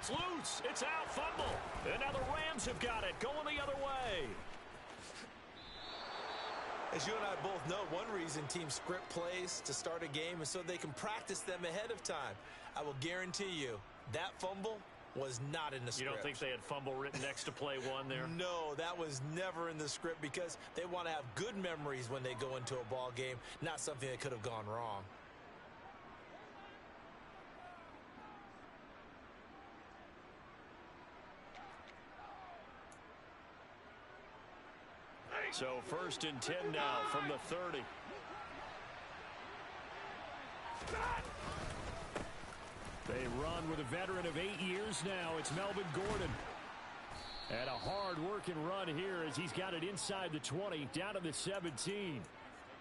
It's loose. It's out. Fumble. And now the Rams have got it. Going the other way. As you and I both know, one reason teams script plays to start a game is so they can practice them ahead of time. I will guarantee you that fumble was not in the script. You don't think they had fumble written next to play one there? No, that was never in the script because they want to have good memories when they go into a ball game, not something that could have gone wrong. So 1st and 10 now from the 30. They run with a veteran of 8 years now. It's Melvin Gordon. And a hard-working run here as he's got it inside the 20, down to the 17.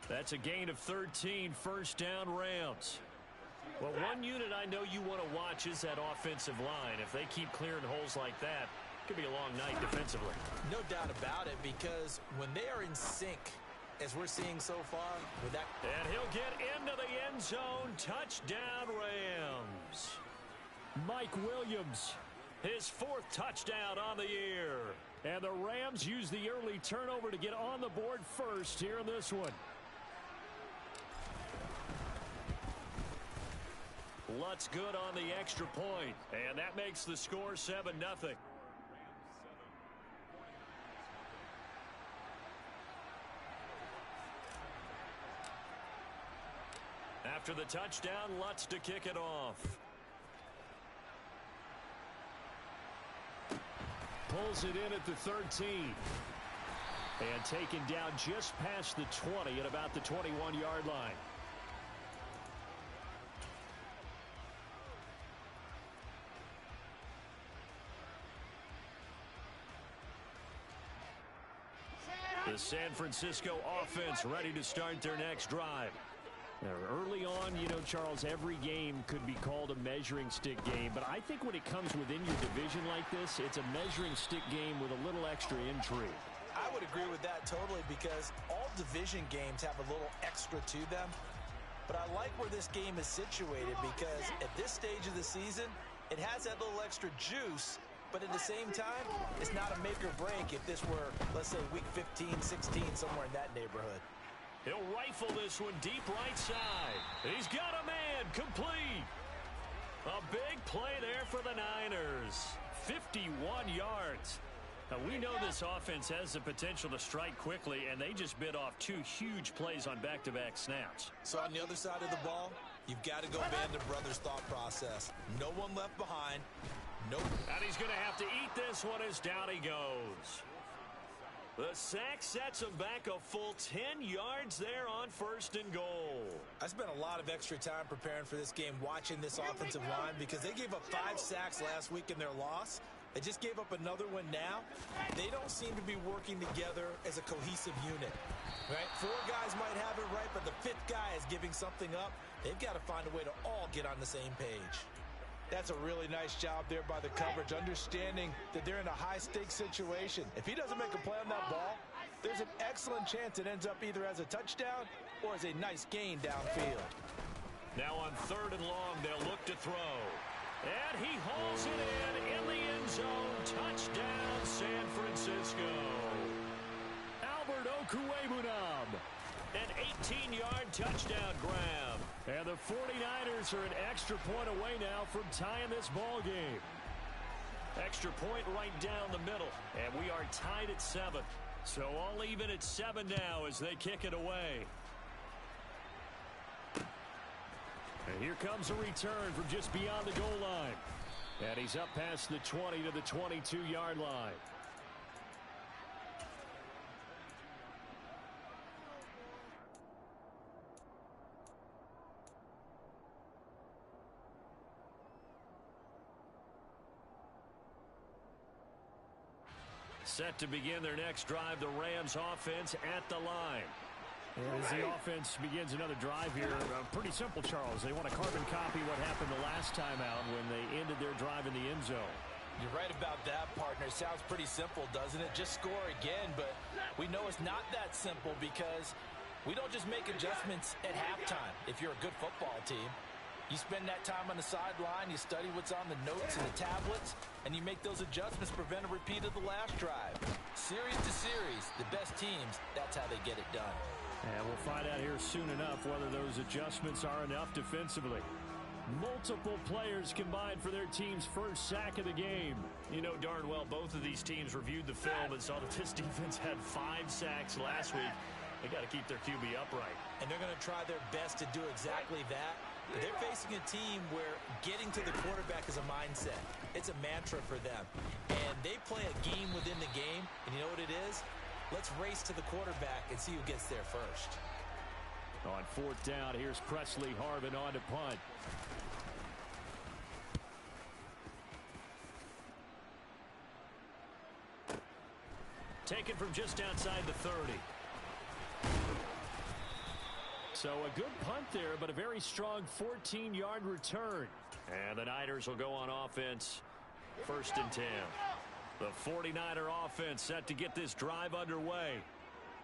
That's a gain of 13, first down Rams. Well, one unit I know you want to watch is that offensive line. If they keep clearing holes like that, it could be a long night defensively. No doubt about it, because when they are in sync, as we're seeing so far, with that. And he'll get into the end zone. Touchdown, Rams. Mike Williams, his 4th touchdown on the year. And the Rams use the early turnover to get on the board first here in this one. Lutz good on the extra point. And that makes the score 7-0. After the touchdown, Lutz to kick it off. Pulls it in at the 13. And taken down just past the 20 at about the 21-yard line. The San Francisco offense ready to start their next drive. Now, early on, you know, Charles, every game could be called a measuring stick game. But I think when it comes within your division like this, it's a measuring stick game with a little extra intrigue. I would agree with that totally because all division games have a little extra to them. But I like where this game is situated because at this stage of the season, it has that little extra juice. But at the same time, it's not a make or break if this were, let's say, week 15, 16, somewhere in that neighborhood. He'll rifle this one deep right side. He's got a man complete. A big play there for the Niners. 51 yards. Now, we know this offense has the potential to strike quickly, and they just bit off 2 huge plays on back-to-back snaps. So on the other side of the ball, you've got to go Band of Brothers thought process. No one left behind. Nope. And he's going to have to eat this one as down he goes. The sack sets him back a full 10 yards there on 1st and goal. I spent a lot of extra time preparing for this game watching this offensive line because they gave up 5 sacks last week in their loss. They just gave up another one now. They don't seem to be working together as a cohesive unit. Right? 4 guys might have it right, but the 5th guy is giving something up. They've got to find a way to all get on the same page. That's a really nice job there by the coverage, understanding that they're in a high-stakes situation. If he doesn't make a play on that ball, there's an excellent chance it ends up either as a touchdown or as a nice gain downfield. Now on 3rd and long, they'll look to throw. And he hauls it in the end zone. Touchdown, San Francisco. Albert Okwuegbunam. An 18-yard touchdown grab. And the 49ers are an extra point away now from tying this ball game. Extra point right down the middle. And we are tied at 7. So all even at 7 now as they kick it away. And here comes a return from just beyond the goal line. And he's up past the 20 to the 22-yard line. Set to begin their next drive, the Rams offense at the line. As the offense begins another drive here, pretty simple, Charles. They want to carbon copy what happened the last time out when they ended their drive in the end zone. You're right about that, partner. Sounds pretty simple, doesn't it? Just score again, but we know it's not that simple because we don't just make adjustments at halftime if you're a good football team. You spend that time on the sideline, you study what's on the notes and the tablets, and you make those adjustments to prevent a repeat of the last drive. Series to series, the best teams, that's how they get it done. And we'll find out here soon enough whether those adjustments are enough defensively. Multiple players combined for their team's first sack of the game. You know darn well both of these teams reviewed the film and saw that this defense had 5 sacks last week. They got to keep their QB upright. And they're going to try their best to do exactly that. But they're facing a team where getting to the quarterback is a mindset. It's a mantra for them. And they play a game within the game. And you know what it is? Let's race to the quarterback and see who gets there first. On 4th down, here's Presley Harvin on to punt. Taken from just outside the 30. So a good punt there, but a very strong 14-yard return. And the Niners will go on offense. 1st and 10. The 49er offense set to get this drive underway.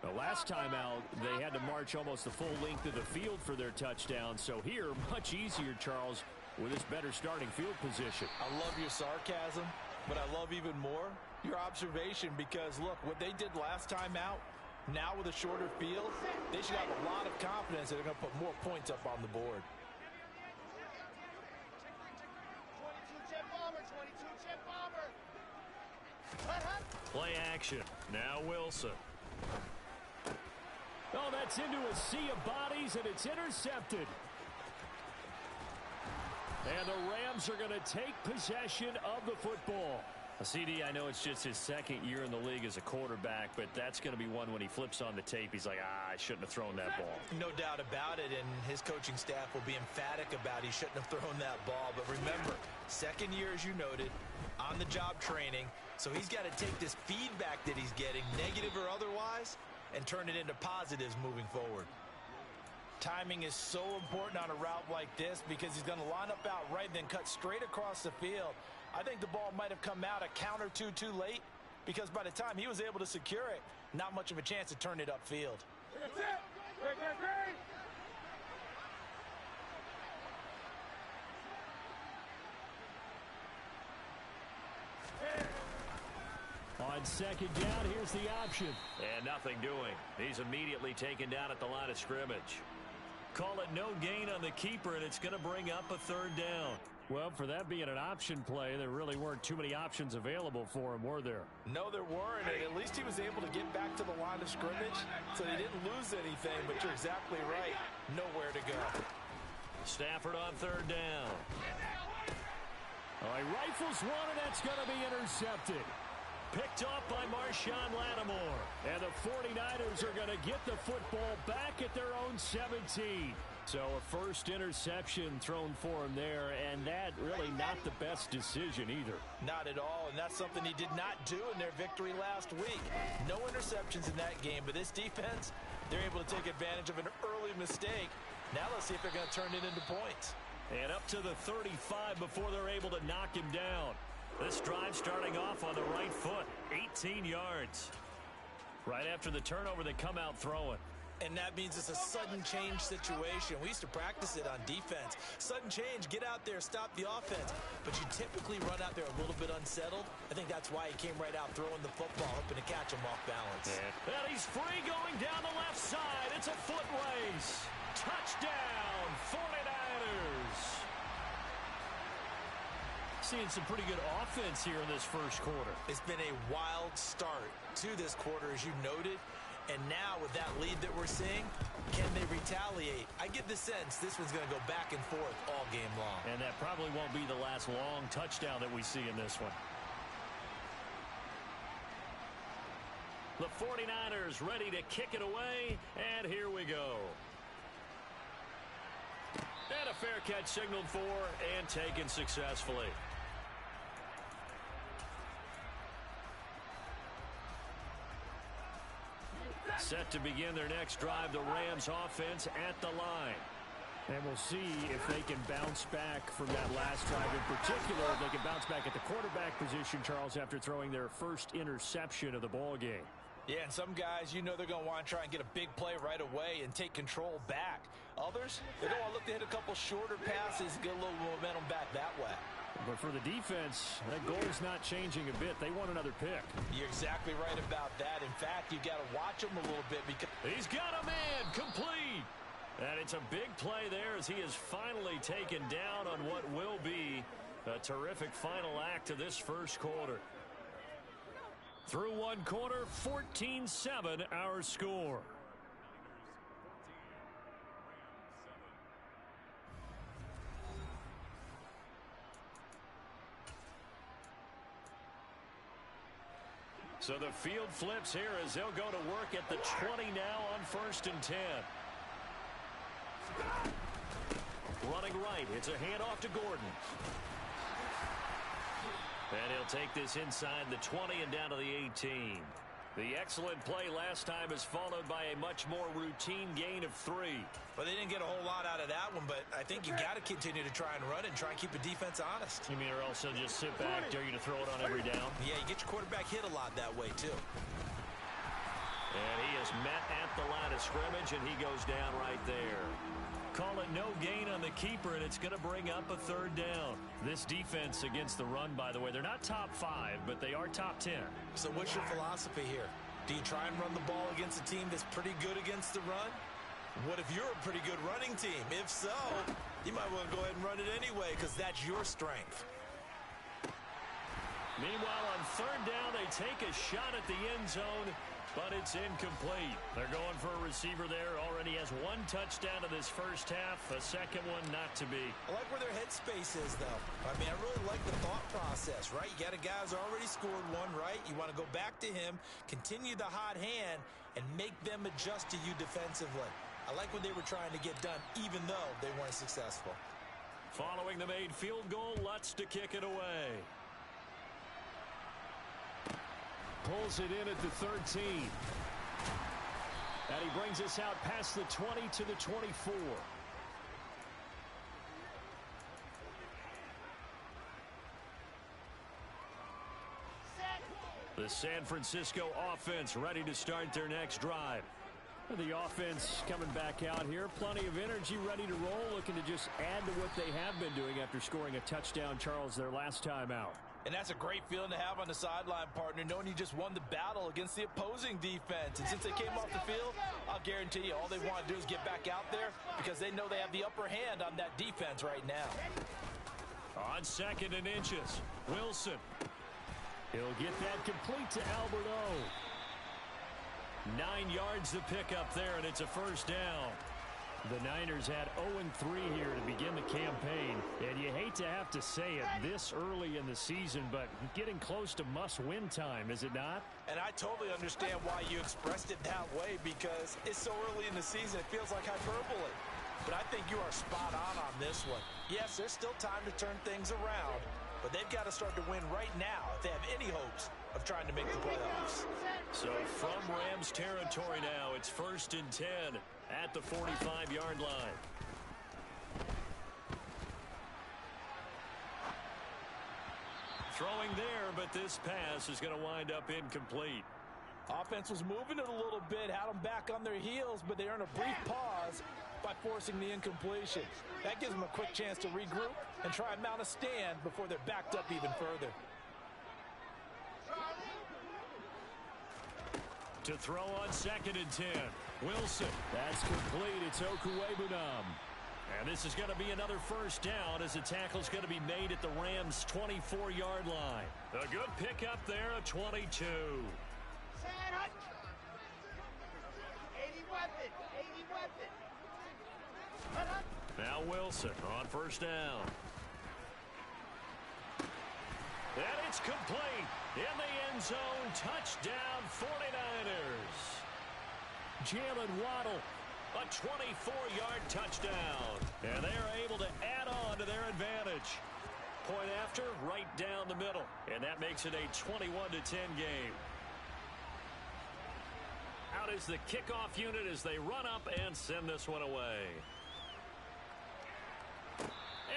The last time out, they had to march almost the full length of the field for their touchdown. So here, much easier, Charles, with this better starting field position. I love your sarcasm, but I love even more your observation because, look, what they did last time out, now with a shorter field, they should have a lot of confidence that they're going to put more points up on the board. 22-jet bomber, 22-jet bomber. Play action. Now Wilson. Oh, that's into a sea of bodies, and it's intercepted. And the Rams are going to take possession of the football. CD, I know it's just his 2nd year in the league as a quarterback, but that's going to be one when he flips on the tape. He's like, I shouldn't have thrown that ball. No doubt about it, and his coaching staff will be emphatic about he shouldn't have thrown that ball. But remember, 2nd year, as you noted, on-the-job training, so he's got to take this feedback that he's getting, negative or otherwise, and turn it into positives moving forward. Timing is so important on a route like this because he's going to line up out right and then cut straight across the field. I think the ball might have come out a count or two too late because by the time he was able to secure it, not much of a chance to turn it upfield. That's it. Great. On 2nd down, here's the option. And nothing doing. He's immediately taken down at the line of scrimmage. Call it no gain on the keeper, and it's going to bring up a 3rd down. Well, for that being an option play, there really weren't too many options available for him, were there? No, there weren't, and at least he was able to get back to the line of scrimmage, so he didn't lose anything, but you're exactly right. Nowhere to go. Stafford on 3rd down. He rifles one, and that's going to be intercepted. Picked off by Marshawn Lattimore. And the 49ers are going to get the football back at their own 17. So a first interception thrown for him there, and that really not the best decision either. Not at all, and that's something he did not do in their victory last week. No interceptions in that game, but this defense, they're able to take advantage of an early mistake. Now let's see if they're going to turn it into points. And up to the 35 before they're able to knock him down. This drive starting off on the right foot, 18 yards. Right after the turnover, they come out throwing. And that means it's a sudden change situation. We used to practice it on defense. Sudden change, get out there, stop the offense. But you typically run out there a little bit unsettled. I think that's why he came right out throwing the football, hoping to catch him off balance. And he's free going down the left side. It's a foot race. Touchdown, 49ers. Seeing some pretty good offense here in this first quarter. It's been a wild start to this quarter, as you noted. And now with that lead that we're seeing, can they retaliate? I get the sense this one's going to go back and forth all game long. And that probably won't be the last long touchdown that we see in this one. The 49ers ready to kick it away, and here we go. And a fair catch signaled for and taken successfully. Set to begin their next drive, the Rams offense at the line. And we'll see if they can bounce back from that last drive in particular. If they can bounce back at the quarterback position, Charles, after throwing their first interception of the ball game. Yeah, and some guys, you know they're going to want to try and get a big play right away and take control back. Others, they're going to look to hit a couple shorter passes and get a little momentum back that way. But for the defense, that goal's not changing a bit. They want another pick. You're exactly right about that. In fact, you've got to watch him a little bit because he's got a man complete. And it's a big play there as he is finally taken down on what will be a terrific final act of this first quarter. Through one quarter, 14-7 our score. So the field flips here as they'll go to work at the 20 now on 1st and 10. Running right. It's a handoff to Gordon. And he'll take this inside the 20 and down to the 18. The excellent play last time is followed by a much more routine gain of 3. Well, they didn't get a whole lot out of that one, but I think you got to continue to try and run and try and keep the defense honest. You mean or also just sit back, dare you to throw it on every down? Yeah, you get your quarterback hit a lot that way, too. And he is met at the line of scrimmage, and he goes down right there. Call it no gain on the keeper, and it's going to bring up a 3rd down. This defense against the run, by the way, they're not top 5, but they are top 10. So what's your philosophy here? Do you try and run the ball against a team that's pretty good against the run? What if you're a pretty good running team? If so, you might want to go ahead and run it anyway because that's your strength. Meanwhile, on 3rd down, they take a shot at the end zone, but it's incomplete. They're going for a receiver there. Already has 1 touchdown in this first half. A second one not to be. I like where their headspace is, though. I mean, I really like the thought process, right? You got a guy who's already scored 1, right? You want to go back to him, continue the hot hand, and make them adjust to you defensively. I like what they were trying to get done, even though they weren't successful. Following the made field goal, Lutz to kick it away. Pulls it in at the 13. And he brings us out past the 20 to the 24. The San Francisco offense ready to start their next drive. The offense coming back out here. Plenty of energy, ready to roll, looking to just add to what they have been doing after scoring a touchdown, Charles, their last time out. And that's a great feeling to have on the sideline, partner, knowing you just won the battle against the opposing defense. And since they came off the field, I'll guarantee you all they want to do is get back out there because they know they have the upper hand on that defense right now. On 2nd and inches, Wilson. He'll get that complete to Albert O. 9 yards to pick up there, and it's a 1st down. The Niners had 0-3 here to begin the campaign, and you hate to have to say it this early in the season, but getting close to must-win time, is it not? And I totally understand why you expressed it that way because it's so early in the season, it feels like hyperbole. But I think you are spot on this one. Yes, there's still time to turn things around, but they've got to start to win right now if they have any hopes of trying to make the playoffs. So from Rams territory now, it's 1st and 10 at the 45-yard line. Throwing there, but this pass is going to wind up incomplete. Offense was moving it a little bit, had them back on their heels, but they earned a brief pause by forcing the incompletion. That gives them a quick chance to regroup and try and mount a stand before they're backed up even further. To throw on 2nd and 10. Wilson. That's complete. It's Okuwebunam. And this is going to be another 1st down as the tackle's going to be made at the Rams' 24-yard line. A good pickup there, a 22. 80 weapon. 80 weapon. Now Wilson on 1st down. And it's complete. In the end zone, touchdown 49ers. Jalen Waddle, a 24-yard touchdown. And they are able to add on to their advantage. Point after, right down the middle. And that makes it a 21-10 game. Out is the kickoff unit as they run up and send this one away.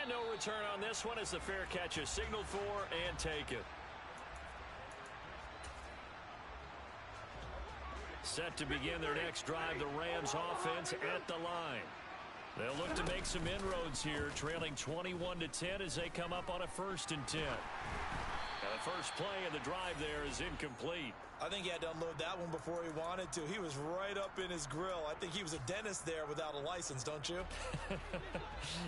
And no return on this one as the fair catch is signaled for and taken. Set to begin their next drive, the Rams offense at the line. They'll look to make some inroads here, trailing 21-10 as they come up on a 1st and 10. Now the first play of the drive there is incomplete. I think he had to unload that one before he wanted to. He was right up in his grill. I think he was a dentist there without a license, don't you?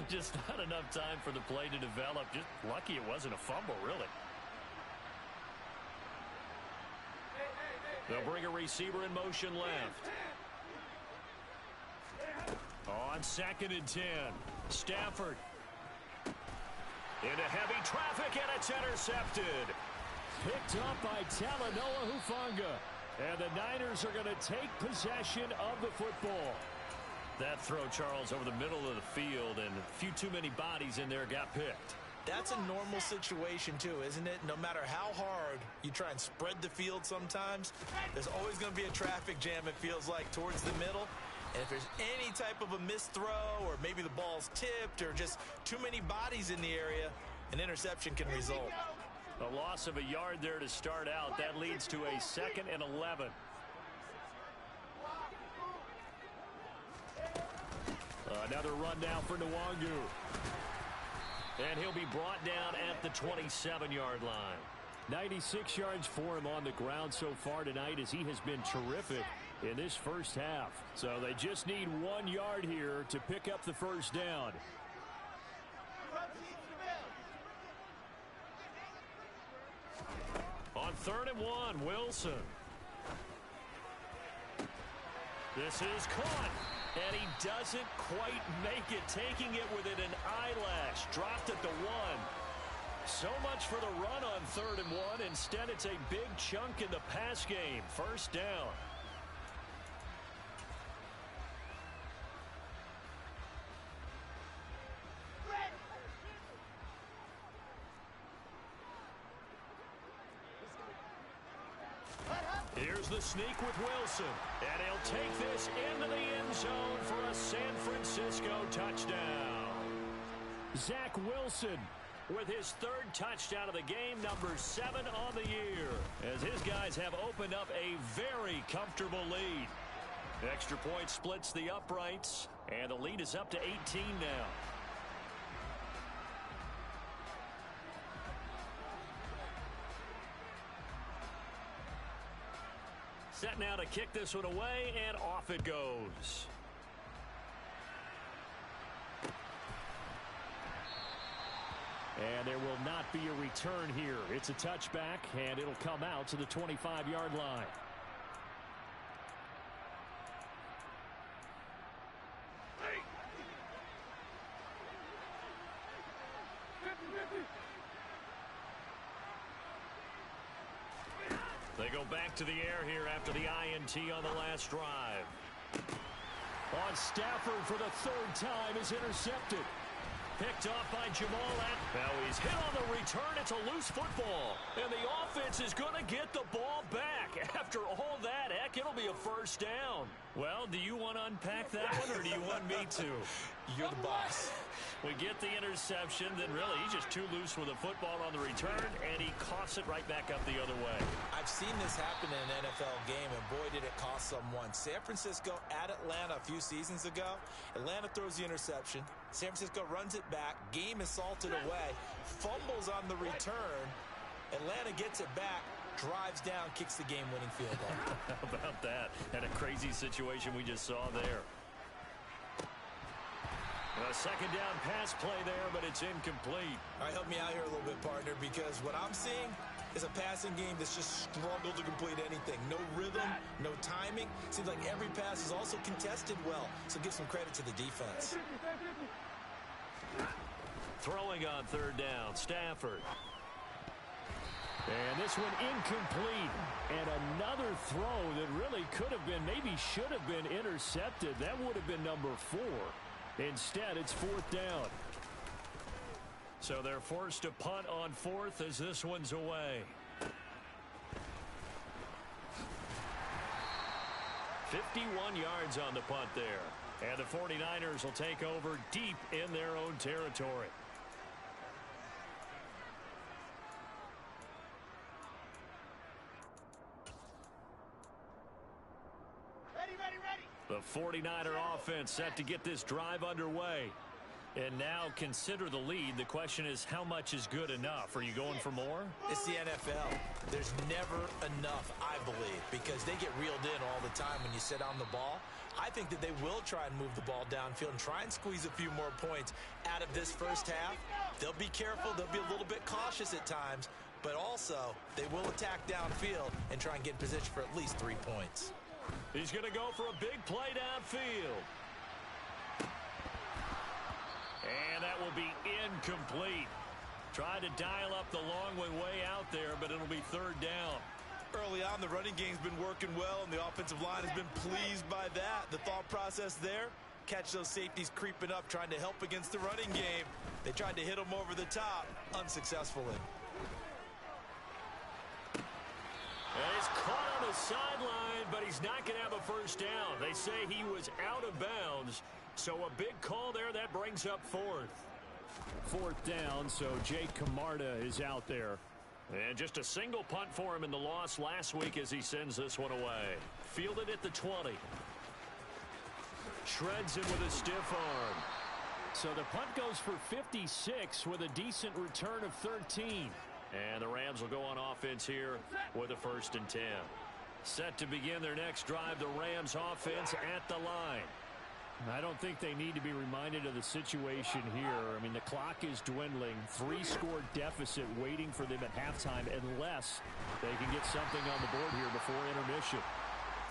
Just not enough time for the play to develop. Just lucky it wasn't a fumble, really. They'll bring a receiver in motion left. On 2nd and 10. Stafford. Into heavy traffic, and it's intercepted. Picked up by Talanoa Hufanga. And the Niners are going to take possession of the football. That throw, Charles, over the middle of the field, and a few too many bodies in there got picked. That's a normal situation, too, isn't it? No matter how hard you try and spread the field sometimes, there's always going to be a traffic jam, it feels like, towards the middle. And if there's any type of a missed throw, or maybe the ball's tipped, or just too many bodies in the area, an interception can result. A loss of a yard there to start out. That leads to a 2nd and 11. Another run down for Nwangu. And he'll be brought down at the 27-yard line. 96 yards for him on the ground so far tonight, as he has been terrific in this first half. So they just need 1 yard here to pick up the first down. On 3rd and 1, Wilson. This is caught. And he doesn't quite make it, taking it within an eyelash. Dropped at the 1. So much for the run on 3rd and 1. Instead, it's a big chunk in the pass game. First down. Here's the sneak with Wilson. And he'll take this into the end zone for a San Francisco touchdown. Zach Wilson with his 3rd touchdown of the game, number 7 on the year, as his guys have opened up a very comfortable lead. Extra point splits the uprights, and the lead is up to 18 now. Set now to kick this one away, and off it goes. And there will not be a return here. It's a touchback, and it'll come out to the 25-yard line. They go back to the air here after the INT on the last drive. On Stafford for the 3rd time is intercepted. Picked off by Jamal Adams. Now he's hit on the return. It's a loose football. And the offense is going to get the ball back. After all that, heck, it'll be a first down. Well, do you want to unpack that one, or do you want me to? You're the boss. We get the interception, then really he's just too loose with the football on the return, and he coughs it right back up the other way. I've seen this happen in an NFL game, and boy, did it cost someone. San Francisco at Atlanta a few seasons ago. Atlanta throws the interception. San Francisco runs it back. Game is salted away. Fumbles on the return. Atlanta gets it back. Drives down, kicks the game-winning field goal. How about that? And a crazy situation we just saw there. A 2nd down pass play there, but it's incomplete. All right, help me out here a little bit, partner, because what I'm seeing is a passing game that's just struggled to complete anything. No rhythm, no timing. Seems like every pass is also contested well, so give some credit to the defense. Throwing on 3rd down, Stafford. And this one incomplete. And another throw that really could have been, maybe should have been intercepted. That would have been number 4. Instead, it's 4th down. So they're forced to punt on 4th as this one's away. 51 yards on the punt there. And the 49ers will take over deep in their own territory. The 49er offense set to get this drive underway. And now consider the lead. The question is, how much is good enough? Are you going for more? It's the NFL. There's never enough, I believe, because they get reeled in all the time when you sit on the ball. I think that they will try and move the ball downfield and try and squeeze a few more points out of this first half. They'll be careful. They'll be a little bit cautious at times, but also they will attack downfield and try and get in position for at least 3 points. He's going to go for a big play downfield. And that will be incomplete. Tried to dial up the long one way out there, but it'll be third down. Early on, the running game's been working well, and the offensive line has been pleased by that. The thought process there, catch those safeties creeping up, trying to help against the running game. They tried to hit them over the top, unsuccessfully. And he's caught on the sideline, but he's not going to have a first down. They say he was out of bounds, so a big call there. That brings up fourth. Fourth down, so Jake Camarda is out there. And just a single punt for him in the loss last week as he sends this one away. Fielded at the 20. Shreds him with a stiff arm. So the punt goes for 56 with a decent return of 13. And the Rams will go on offense here with a 1st and 10. Set to begin their next drive, the Rams offense at the line. I don't think they need to be reminded of the situation here. I mean, the clock is dwindling. 3-score deficit waiting for them at halftime unless they can get something on the board here before intermission.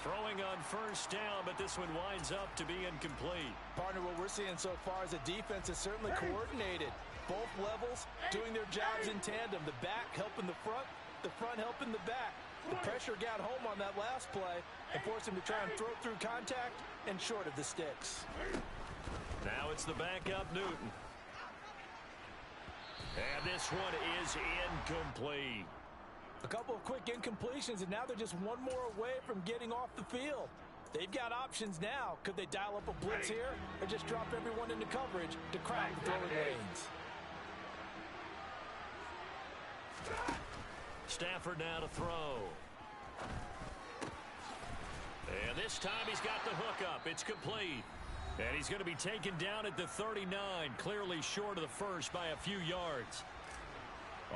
Throwing on first down, but this one winds up to be incomplete. Partner, what we're seeing so far is the defense is certainly coordinated. Both levels doing their jobs in tandem. The back helping the front helping the back. The pressure got home on that last play and forced him to try and throw through contact and short of the sticks. Now it's the backup Newton. And this one is incomplete. A couple of quick incompletions, and now they're just one more away from getting off the field. They've got options now. Could they dial up a blitz here or just drop everyone into coverage to crowd the throwing lanes? Stafford now to throw. And this time he's got the hook up. It's complete. And he's going to be taken down at the 39, clearly short of the first by a few yards.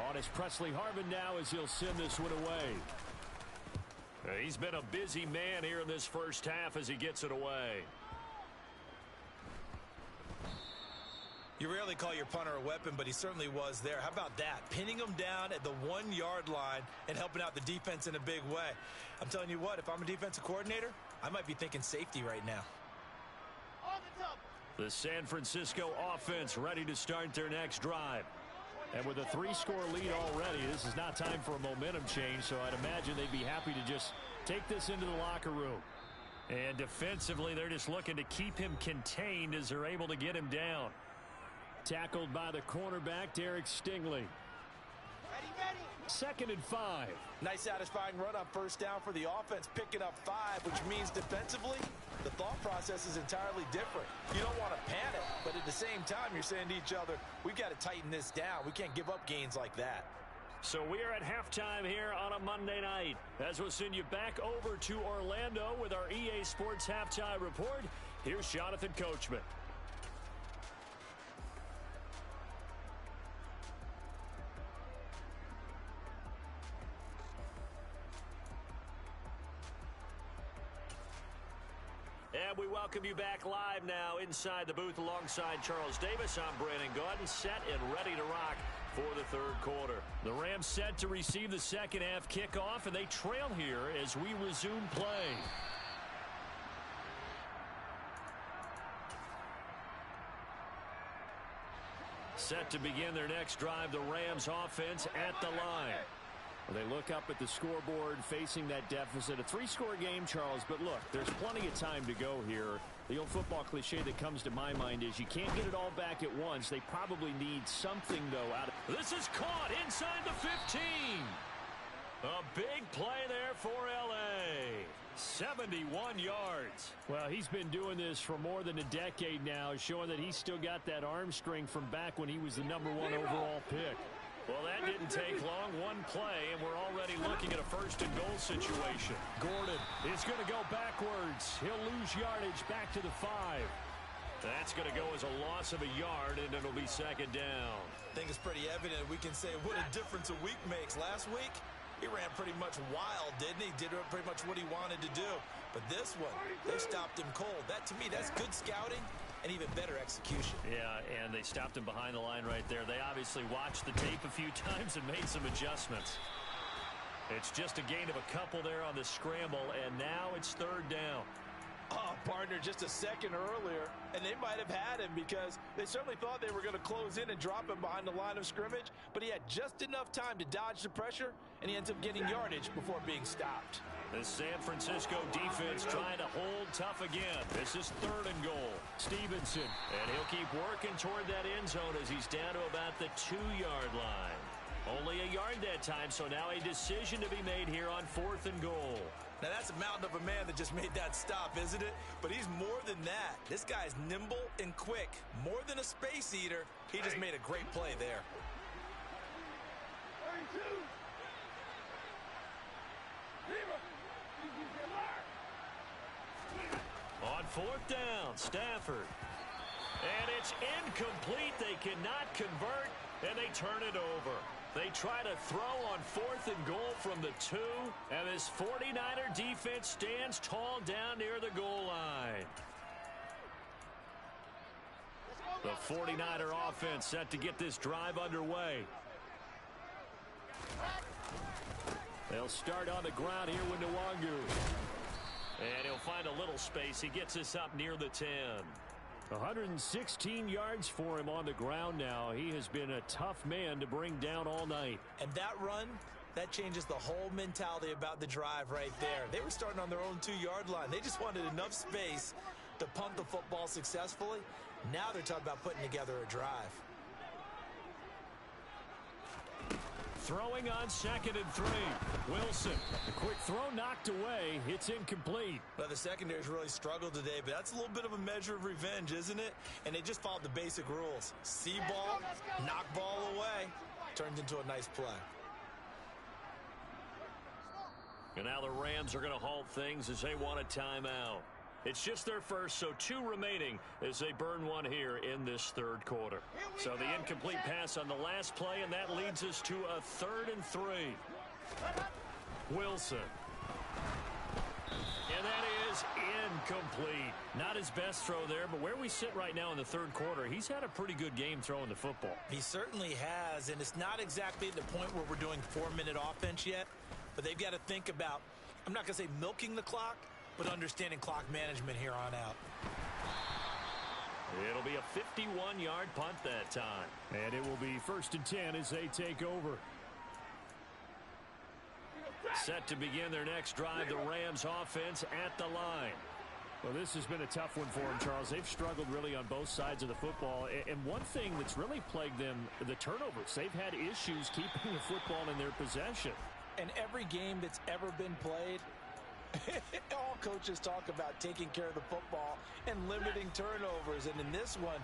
On is Presley Harvin now as he'll send this one away. He's been a busy man here in this first half as he gets it away. You rarely call your punter a weapon, but he certainly was there. How about that? Pinning him down at the 1-yard line and helping out the defense in a big way. I'm telling you what, if I'm a defensive coordinator, I might be thinking safety right now. The San Francisco offense ready to start their next drive. And with a 3-score lead already, this is not time for a momentum change, so I'd imagine they'd be happy to just take this into the locker room. And defensively, they're just looking to keep him contained as they're able to get him down. Tackled by the cornerback, Derek Stingley. Ready. 2nd and 5. Nice satisfying run on first down for the offense, picking up 5, which means defensively, the thought process is entirely different. You don't want to panic, but at the same time, you're saying to each other, we've got to tighten this down. We can't give up gains like that. So we are at halftime here on a Monday night, as we'll send you back over to Orlando with our EA Sports Halftime Report. Here's Jonathan Coachman. And we welcome you back live now inside the booth alongside Charles Davis. I'm Brandon Gaudin, set and ready to rock for the third quarter. The Rams set to receive the second half kickoff, and they trail here as we resume play. Set to begin their next drive, the Rams offense at the line. They look up at the scoreboard facing that deficit. A 3-score game, Charles, but look, there's plenty of time to go here. The old football cliche that comes to my mind is you can't get it all back at once. They probably need something, though, out of... This is caught inside the 15. A big play there for L.A. 71 yards. Well, he's been doing this for more than a decade now, showing that he's still got that arm strength from back when he was the #1 overall pick. Well, that didn't take long. One play, and we're already looking at a first-and-goal situation. Gordon is going to go backwards. He'll lose yardage back to the 5. That's going to go as a loss of a yard, and it'll be second down. I think it's pretty evident we can say what a difference a week makes. Last week, he ran pretty much wild, didn't he? Did pretty much what he wanted to do. But this one, they stopped him cold. That, to me, that's good scouting and even better execution. Yeah, and they stopped him behind the line right there. They obviously watched the tape a few times and made some adjustments. It's just a gain of a couple there on the scramble, and now it's third down. Oh, partner, just a second earlier, and they might have had him because they certainly thought they were going to close in and drop him behind the line of scrimmage, but he had just enough time to dodge the pressure, and he ends up getting yardage before being stopped. The San Francisco defense trying to hold tough again. This is third and goal. Stevenson, and he'll keep working toward that end zone as he's down to about the 2-yard line. Only a yard that time, so now a decision to be made here on fourth and goal. Now, that's a mountain of a man that just made that stop, isn't it? But he's more than that. This guy's nimble and quick. More than a space eater, he just made a great play there. On fourth down, Stafford. And it's incomplete. They cannot convert, and they turn it over. They try to throw on fourth and goal from the 2, and this 49er defense stands tall down near the goal line. The 49er offense set to get this drive underway. They'll start on the ground here with Nwangu. And he'll find a little space. He gets us up near the 10. 116 yards for him on the ground now. He has been a tough man to bring down all night. And that run, that changes the whole mentality about the drive right there. They were starting on their own 2-yard line. They just wanted enough space to punt the football successfully. Now they're talking about putting together a drive. Throwing on 2nd and 3. Wilson. The quick throw knocked away. It's incomplete. Well, the secondary's really struggled today, but that's a little bit of a measure of revenge, isn't it? And they just followed the basic rules. See ball, knock ball away. Turns into a nice play. And now the Rams are going to halt things as they want a timeout. It's just their first, so 2 remaining as they burn one here in this third quarter. So the incomplete pass on the last play, and that leads us to a 3rd and 3. Wilson. And that is incomplete. Not his best throw there, but where we sit right now in the third quarter, he's had a pretty good game throwing the football. He certainly has, and it's not exactly at the point where we're doing 4-minute offense yet, but they've got to think about, I'm not going to say milking the clock, but understanding clock management here on out. It'll be a 51-yard punt that time. And it will be 1st and 10 as they take over. Set to begin their next drive, the Rams offense at the line. Well, this has been a tough one for them, Charles. They've struggled really on both sides of the football. And one thing that's really plagued them, the turnovers. They've had issues keeping the football in their possession. And every game that's ever been played, all coaches talk about taking care of the football and limiting turnovers. And in this one,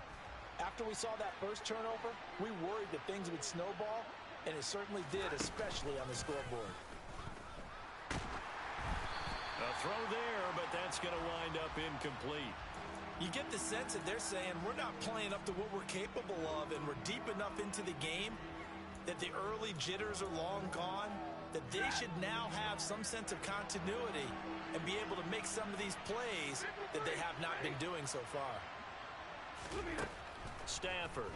after we saw that first turnover, we worried that things would snowball, and it certainly did, especially on the scoreboard. A throw there, but that's going to wind up incomplete. You get the sense that they're saying we're not playing up to what we're capable of, and we're deep enough into the game that the early jitters are long gone, that they should now have some sense of continuity and be able to make some of these plays that they have not been doing so far. Stafford.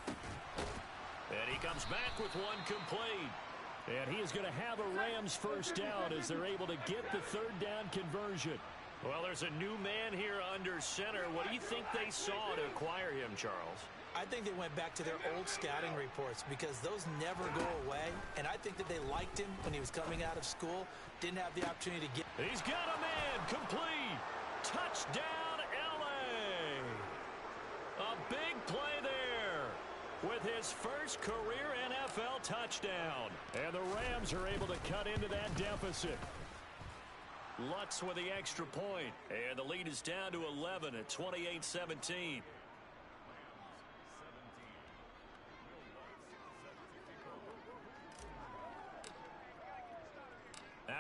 And he comes back with one complete. And he is going to have a Rams first down as they're able to get the 3rd down conversion. Well, there's a new man here under center. What do you think they saw to acquire him, Charles? I think they went back to their old scouting reports because those never go away. And I think that they liked him when he was coming out of school. Didn't have the opportunity to get. He's got a man. Complete. Touchdown, L.A. A big play there with his first career NFL touchdown. And the Rams are able to cut into that deficit. Lutz with the extra point. And the lead is down to 11 at 28-17.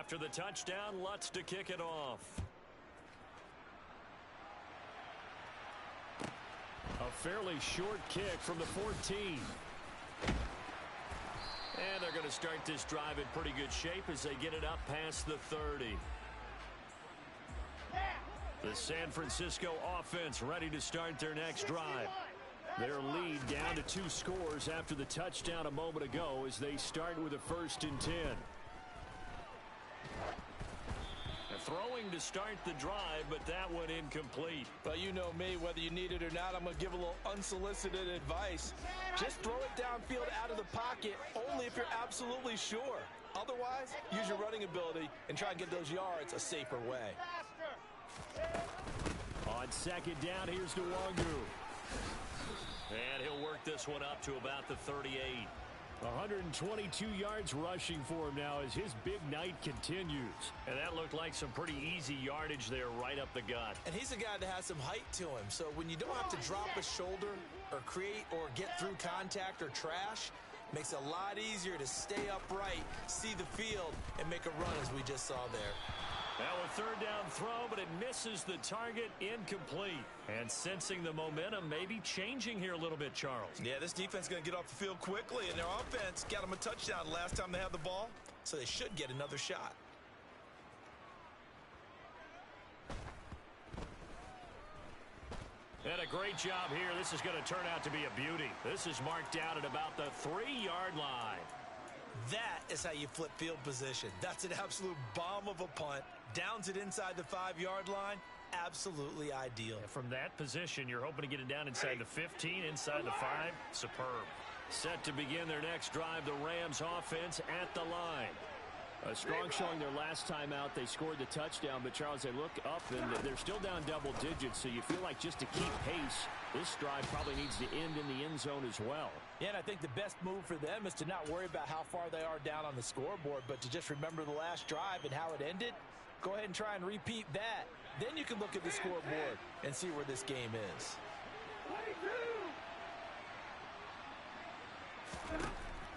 After the touchdown, Lutz to kick it off. A fairly short kick from the 14. And they're going to start this drive in pretty good shape as they get it up past the 30. The San Francisco offense ready to start their next drive. Their lead down to 2 scores after the touchdown a moment ago as they start with a 1st and 10. Throwing to start the drive, but that one incomplete. Well, you know me, whether you need it or not, I'm going to give a little unsolicited advice. Just throw it downfield out of the pocket, only if you're absolutely sure. Otherwise, use your running ability and try and get those yards a safer way. On 2nd down, here's Nwangu. And he'll work this one up to about the 38. 122 yards rushing for him now as his big night continues. And that looked like some pretty easy yardage there right up the gut. And he's a guy that has some height to him. So when you don't have to drop a shoulder or create or get through contact or trash, makes it a lot easier to stay upright, see the field, and make a run as we just saw there. Now a 3rd down throw, but it misses the target, incomplete. And sensing the momentum maybe changing here a little bit, Charles. Yeah, this defense is going to get off the field quickly, and their offense got them a touchdown last time they had the ball, so they should get another shot. And a great job here. This is going to turn out to be a beauty. This is marked out at about the 3-yard line. That is how you flip field position. That's an absolute bomb of a punt. Downs it inside the 5-yard line. Absolutely ideal. And from that position, you're hoping to get it down inside the 15, inside the 5. Superb. Set to begin their next drive, the Rams offense at the line. A strong showing their last time out. They scored the touchdown, but Charles, they look up and they're still down double digits, so you feel like just to keep pace, this drive probably needs to end in the end zone as well. Yeah, and I think the best move for them is to not worry about how far they are down on the scoreboard, but to just remember the last drive and how it ended. Go ahead and try and repeat that. Then you can look at the scoreboard and see where this game is.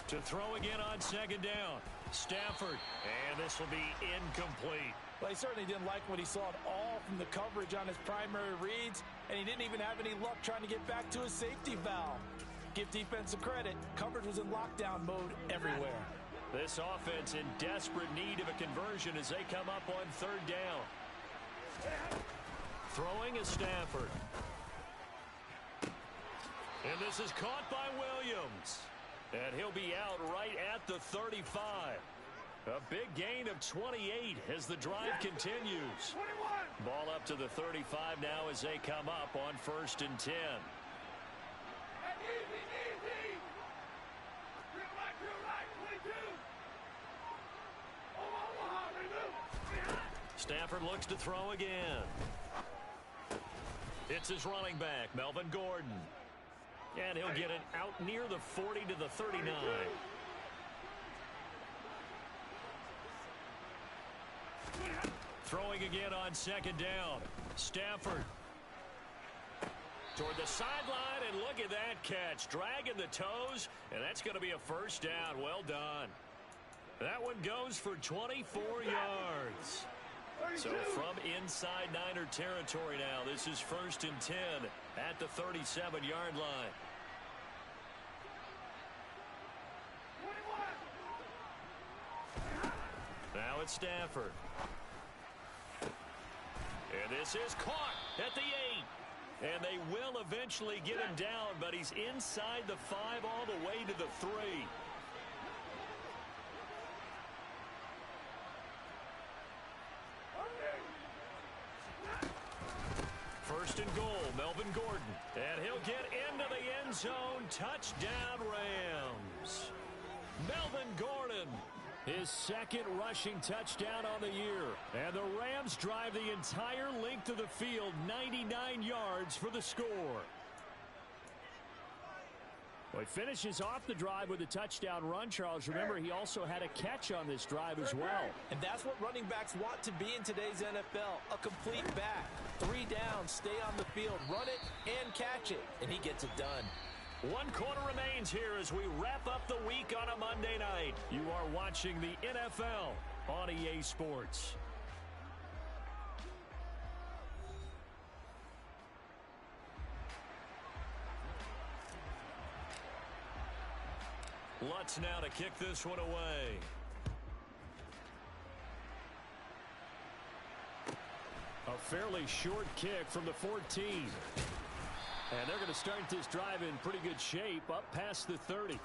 To throw again on 2nd down. Stafford, and this will be incomplete. Well, he certainly didn't like what he saw at all from the coverage on his primary reads, and he didn't even have any luck trying to get back to his safety valve. Give defense a credit. Coverage was in lockdown mode everywhere. This offense in desperate need of a conversion as they come up on 3rd down. Throwing is Stafford. And this is caught by Williams. And he'll be out right at the 35. A big gain of 28 as the drive continues. Ball up to the 35 now as they come up on 1st and 10. Stafford looks to throw again. It's his running back, Melvin Gordon. And he'll get it out near the 40 to the 39. Throwing again on 2nd down. Stafford. Toward the sideline, and look at that catch. Dragging the toes, and that's going to be a 1st down. Well done. That one goes for 24 yards. So from inside Niner territory now, this is 1st and 10 at the 37-yard line. Now it's Stafford. And this is caught at the 8. And they will eventually get him down, but he's inside the 5 all the way to the 3. First and goal, Melvin Gordon. And he'll get into the end zone. Touchdown, Rams. Melvin Gordon, his 2nd rushing touchdown on the year. And the Rams drive the entire length of the field, 99 yards for the score. Well, he finishes off the drive with a touchdown run, Charles. Remember, he also had a catch on this drive as well. And that's what running backs want to be in today's NFL, a complete back. 3 down, stay on the field, run it, and catch it. And he gets it done. One quarter remains here as we wrap up the week on a Monday night. You are watching the NFL on EA Sports. Lutz now to kick this one away. A fairly short kick from the 14. And they're going to start this drive in pretty good shape up past the 30.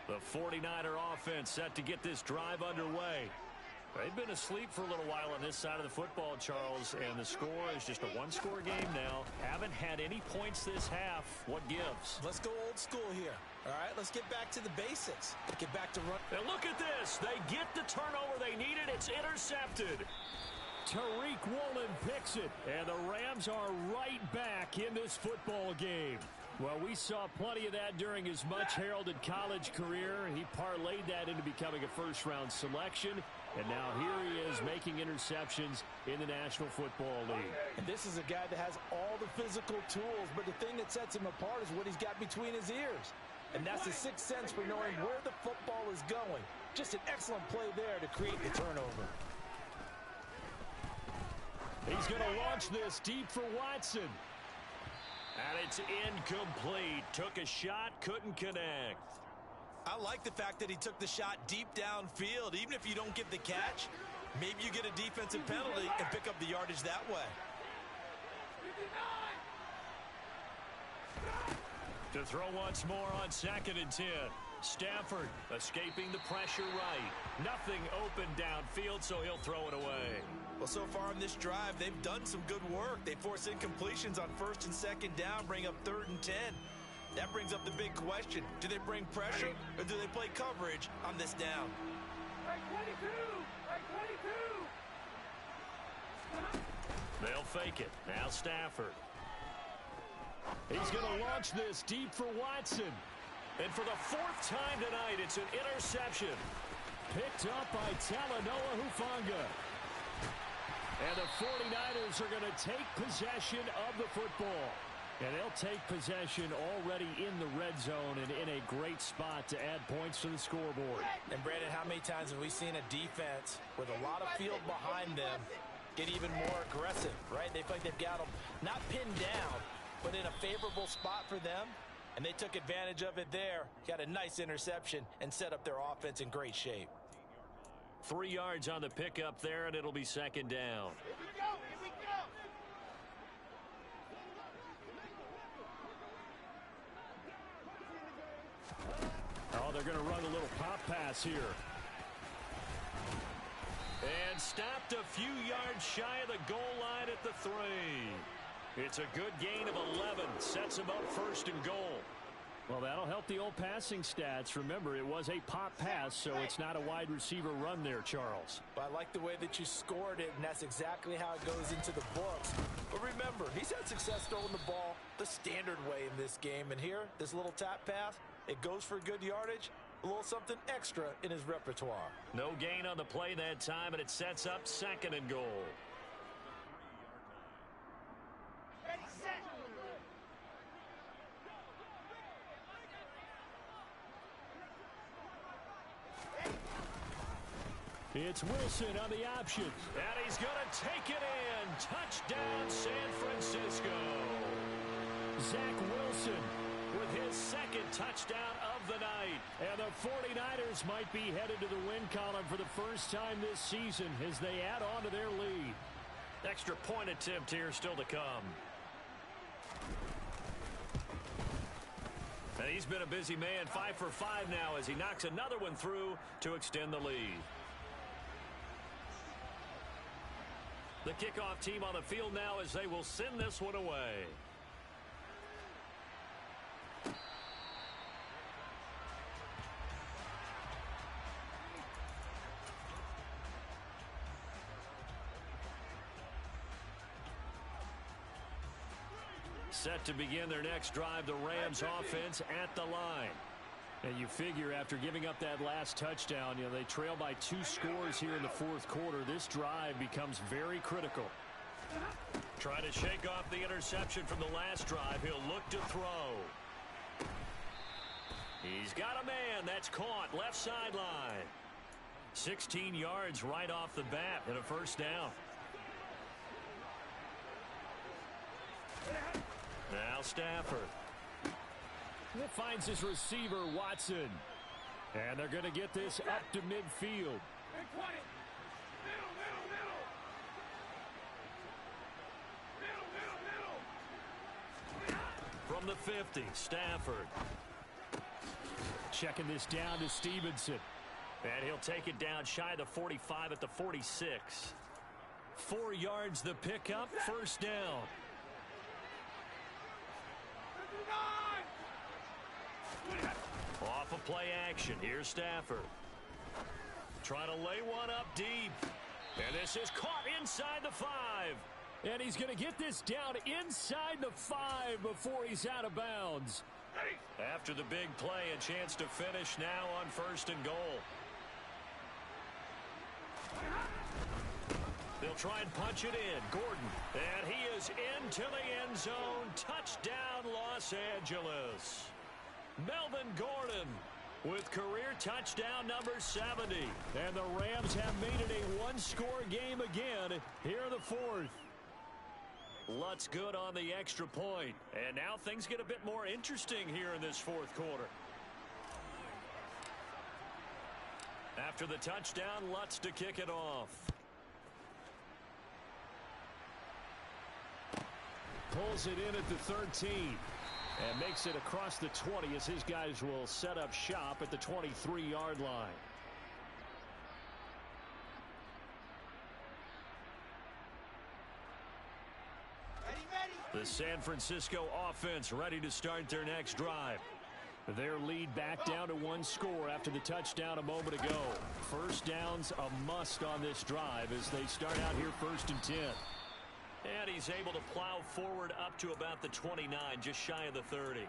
The 49er offense set to get this drive underway. They've been asleep for a little while on this side of the football, Charles, and the score is just a one-score game now. Haven't had any points this half. What gives? Let's go old school here. All right, let's get back to the basics. Get back to run. And look at this. They get the turnover they needed. It's intercepted. Tariq Woolen picks it, and the Rams are right back in this football game. Well, we saw plenty of that during his much-heralded college career. He parlayed that into becoming a first-round selection, and now here he is making interceptions in the National Football League. And this is a guy that has all the physical tools, but the thing that sets him apart is what he's got between his ears. And that's the sixth sense for knowing where the football is going. Just an excellent play there to create the turnover. He's going to launch this deep for Watson. And it's incomplete. Took a shot, couldn't connect. I like the fact that he took the shot deep downfield. Even if you don't get the catch, maybe you get a defensive penalty and pick up the yardage that way. To throw once more on 2nd and 10. Stafford escaping the pressure right. Nothing open downfield, so he'll throw it away. Well, so far in this drive, they've done some good work. They force incompletions on 1st and 2nd down, bring up 3rd and 10. That brings up the big question. Do they bring pressure or do they play coverage on this down? Right 22! Right 22! They'll fake it. Now Stafford. He's going to launch this deep for Watson. And for the 4th time tonight, it's an interception. Picked up by Talanoa Hufanga. And the 49ers are going to take possession of the football. And they'll take possession already in the red zone and in a great spot to add points to the scoreboard. And Brandon, how many times have we seen a defense with a lot of field behind them get even more aggressive, right? They feel like they've got them not pinned down, but in a favorable spot for them. And they took advantage of it there. Got a nice interception and set up their offense in great shape. 3 yards on the pickup there, and it'll be 2nd down. Here we go! Here we go! Oh, they're going to run a little pop pass here. And stopped a few yards shy of the goal line at the 3. It's a good gain of 11. Sets him up 1st and goal. Well, that'll help the old passing stats. Remember, it was a pop pass, so it's not a wide receiver run there, Charles. But I like the way that you scored it, and that's exactly how it goes into the books. But remember, he's had success throwing the ball the standard way in this game. And here, this little tap pass, it goes for good yardage, a little something extra in his repertoire. No gain on the play that time, and it sets up 2nd and goal. Ready, set! It's Wilson on the option. And he's going to take it in. Touchdown, San Francisco. Zach Wilson with his 2nd touchdown of the night. And the 49ers might be headed to the win column for the first time this season as they add on to their lead. Extra point attempt here still to come. And he's been a busy man, 5 for 5 now as he knocks another one through to extend the lead. The kickoff team on the field now as they will send this one away. Set to begin their next drive, the Rams offense at the line. And you figure after giving up that last touchdown, they trail by 2 scores here in the fourth quarter. This drive becomes very critical. Trying to shake off the interception from the last drive. He'll look to throw. He's got a man. That's caught. Left sideline. 16 yards right off the bat and a first down. Now Stafford. It finds his receiver, Watson. And they're going to get this up to midfield. From the 50, Stafford. Checking this down to Stevenson. And he'll take it down shy of the 45 at the 46. 4 yards the pickup, first down. Off of play action. Here's Stafford. Trying to lay one up deep. And this is caught inside the 5. And he's going to get this down inside the 5 before he's out of bounds. After the big play, a chance to finish now on first and goal. They'll try and punch it in. Gordon. And he is into the end zone. Touchdown, Los Angeles. Melvin Gordon with career touchdown number 70. And the Rams have made it a one-score game again here in the fourth. Lutz good on the extra point. And now things get a bit more interesting here in this fourth quarter. After the touchdown, Lutz to kick it off. Pulls it in at the 13. And makes it across the 20 as his guys will set up shop at the 23-yard line. The San Francisco offense ready to start their next drive. Their lead back down to 1 score after the touchdown a moment ago. First down's a must on this drive as they start out here first and 10. And he's able to plow forward up to about the 29, just shy of the 30.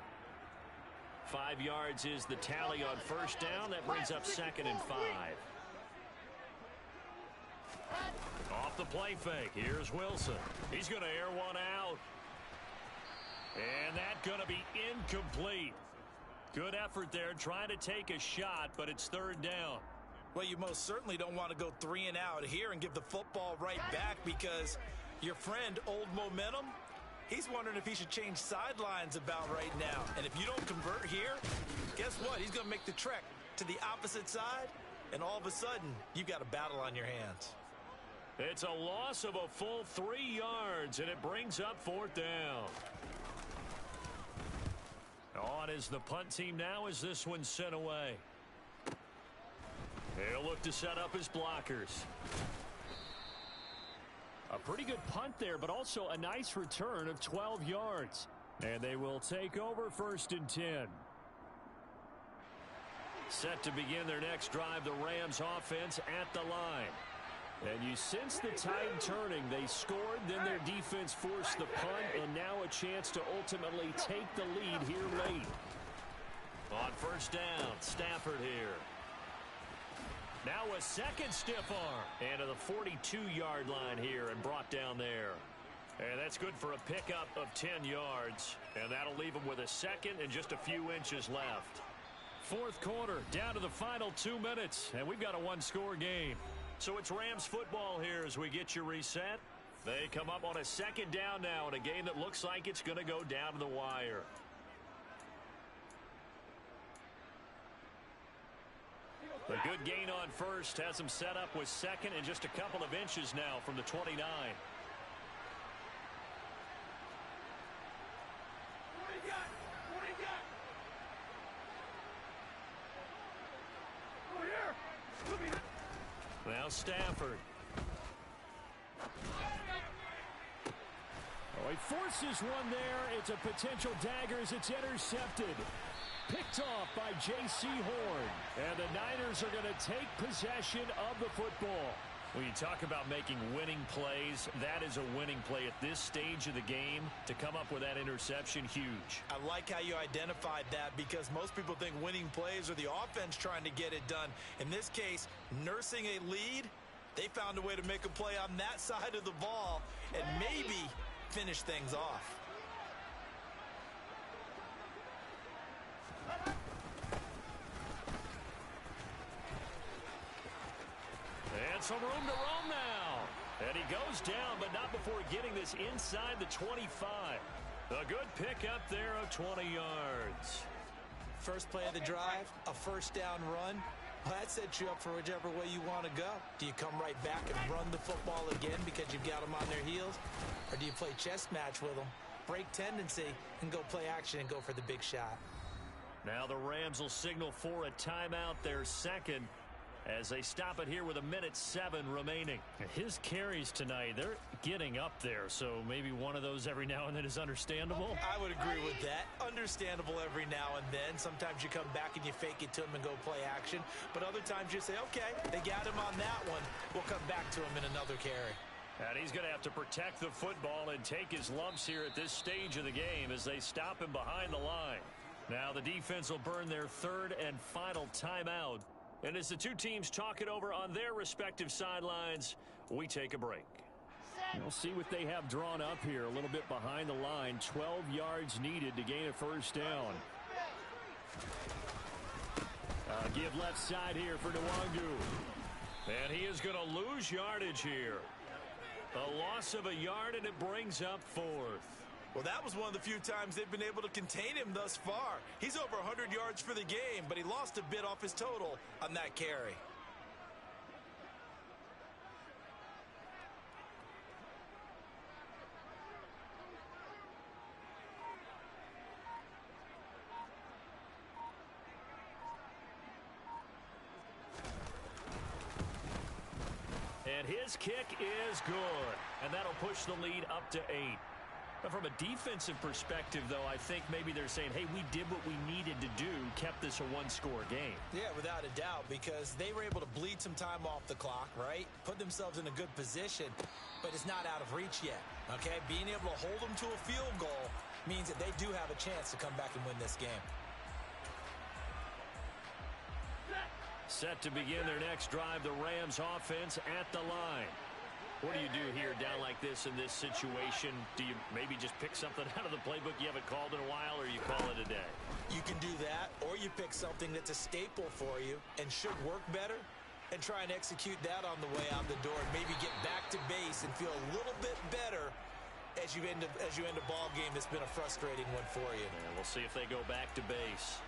5 yards is the tally on first down. That brings up second and 5. Off the play fake. Here's Wilson. He's going to air one out. And that's going to be incomplete. Good effort there trying to take a shot, but it's third down. Well, you most certainly don't want to go 3 and out here and give the football right back because your friend, Old Momentum, he's wondering if he should change sidelines about right now. And if you don't convert here, guess what? He's going to make the trek to the opposite side, and all of a sudden, you've got a battle on your hands. It's a loss of a full 3 yards, and it brings up fourth down. On is the punt team now as this one's sent away. He'll look to set up his blockers. A pretty good punt there, but also a nice return of 12 yards. And they will take over first and 10. Set to begin their next drive, the Rams offense at the line. And you sense the tide turning. They scored, then their defense forced the punt, and now a chance to ultimately take the lead here late. On first down, Stafford here. Now a second stiff arm. And to the 42-yard line here and brought down there. And that's good for a pickup of 10 yards. And that'll leave them with a second and just a few inches left. Fourth quarter, down to the final 2 minutes. And we've got a one-score game. So it's Rams football here as we get you reset. They come up on a second down now in a game that looks like it's going to go down to the wire. A good gain on first has them set up with second and just a couple of inches now from the 29. Now Stafford. Oh, he forces one there. It's a potential dagger as it's intercepted. Picked off by J.C. Horn. And the Niners are going to take possession of the football. When you talk about making winning plays, that is a winning play at this stage of the game. To come up with that interception, huge. I like how you identified that because most people think winning plays are the offense trying to get it done. In this case, nursing a lead, they found a way to make a play on that side of the ball and maybe finish things off. And some room to roam now. And he goes down, but not before getting this inside the 25. A good pickup there of 20 yards. First play of the drive, a first down run. Well, that sets you up for whichever way you want to go. Do you come right back and run the football again because you've got them on their heels? Or do you play chess match with them, break tendency, and go play action and go for the big shot? Now the Rams will signal for a timeout, their second, as they stop it here with 1:07 remaining. His carries tonight, they're getting up there, so maybe one of those every now and then is understandable. I would agree with that. Understandable every now and then. Sometimes you come back and you fake it to him and go play action. But other times you say, okay, they got him on that one. We'll come back to him in another carry. And he's going to have to protect the football and take his lumps here at this stage of the game as they stop him behind the line. Now the defense will burn their third and final timeout. And as the two teams talk it over on their respective sidelines, we take a break. We'll see what they have drawn up here a little bit behind the line. 12 yards needed to gain a first down. Give left side here for Nwangu. And he is going to lose yardage here. A loss of a yard, and it brings up fourth. Well, that was one of the few times they've been able to contain him thus far. He's over 100 yards for the game, but he lost a bit off his total on that carry. And his kick is good. And that'll push the lead up to 8. But from a defensive perspective, though, I think maybe they're saying, hey, we did what we needed to do, kept this a one-score game. Yeah, without a doubt, because they were able to bleed some time off the clock, right? Put themselves in a good position, but it's not out of reach yet, okay? Being able to hold them to a field goal means that they do have a chance to come back and win this game. Set to begin their next drive, the Rams offense at the line. What do you do here down like this in this situation? Do you maybe just pick something out of the playbook you haven't called in a while, or you call it a day? You can do that, or you pick something that's a staple for you and should work better and try and execute that on the way out the door and maybe get back to base and feel a little bit better as you end a ball game that's been a frustrating one for you. Yeah, we'll see if they go back to base.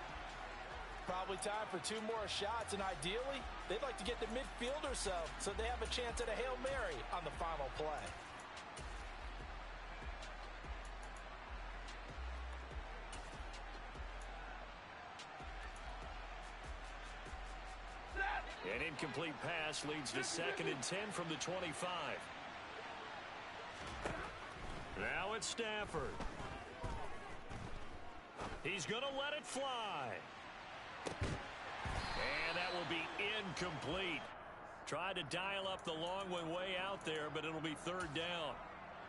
Probably time for 2 more shots, and ideally, they'd like to get to midfield or so they have a chance at a Hail Mary on the final play. An incomplete pass leads to 2nd and 10 from the 25. Now it's Stafford. He's going to let it fly. And that will be incomplete. Tried to dial up the long one way out there, but it'll be 3rd down.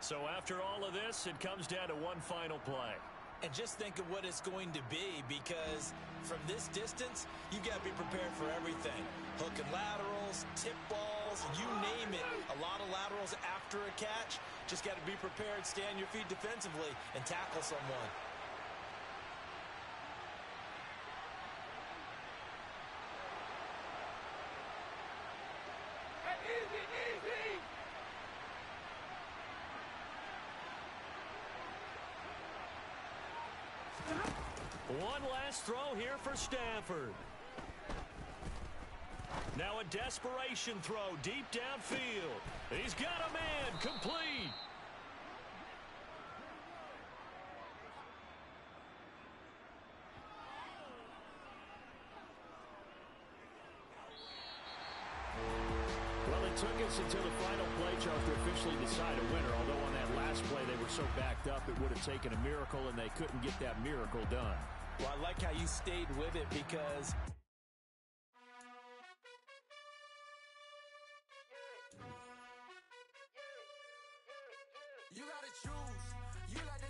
So after all of this, it comes down to one final play. And just think of what it's going to be, because from this distance, you've got to be prepared for everything. Hook and laterals, tip balls, you name it. A lot of laterals after a catch. Just got to be prepared, stay on your feet defensively, and tackle someone. One last throw here for Stafford. Now a desperation throw deep downfield. He's got a man, complete. Well, it took us until the final play, Charles, to officially decide a winner. Although on that last play they were so backed up, it would have taken a miracle, and they couldn't get that miracle done. Well, I like how you stayed with it, because You like the